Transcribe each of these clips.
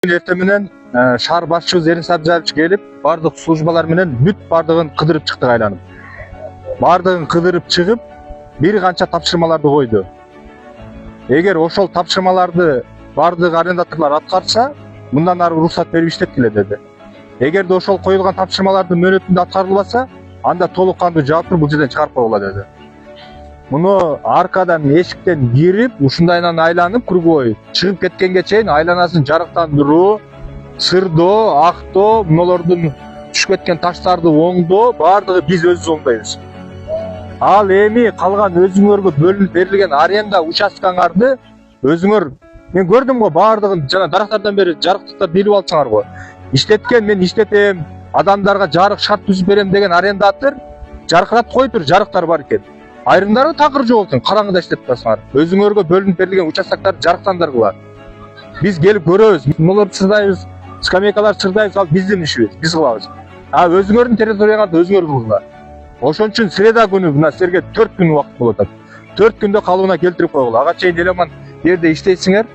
Erте менен шаар башчыбыз Эрин Сабжаевич келип, бардык службалар менен бүт бардыгын кыдырып чыктык айланып. Бардыгын кыдырып чыгып, бир канча тапшырмаларды койду. Эгер ошол тапшырмаларды бардык арендаторлор аткарса, мындан ары уруксат берип иштеткиле деди. Эгерде ошол коюлган тапшырмалардын мөөнөтүндө аткарылбаса, анда толук кандуу жаап туруп бул жерден чыгарып койгула деди. Муну аркадан эшиктен кирип, ушундайынан айланып круговой чыгып кеткенге чейин айланасын жарыктандыруу, сырдоо, актоо, мунулордун түшүп кеткен таштарды оңдоо бардыгы биз өзүбүз оңдойбуз. Ал эми калган өзүңөргө бөлүнүп берилген аренда участкаңарды өзүңөр, мен көрдүм го бардыгын жана дарактардан бери жарыктыктарды илип алсаңар го. Иштеткен мен иштетем, адамдарга жарык шарт түзүп берем деген арендатор жаркыратып кой тур, жарыктар бар экен. Айрымдары такыр жок экен, караңгыда иштетип атасыңар. Өзүңөргө бөлүнүп берилген участоктарды жарыктандыргыла. Биз келип көрөбүз, муларды чырдайбыз, скамейкалар чырдайбыз, ал биздин ишибиз, биз кылабыз. А өзүңөрдүн территорияңарды өзүңөр кылгыла. Ошон үчүн среда күнү мына силерге 4 күн убакыт болуп атат. 4 күндө калыбына келтирип койгула. Ага чейин элеман жерде иштейсиңер,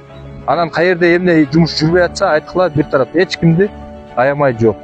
анан каерде эмне жумуш жүрбөй атса айткыла, бир тарап эч кимди аямай жок.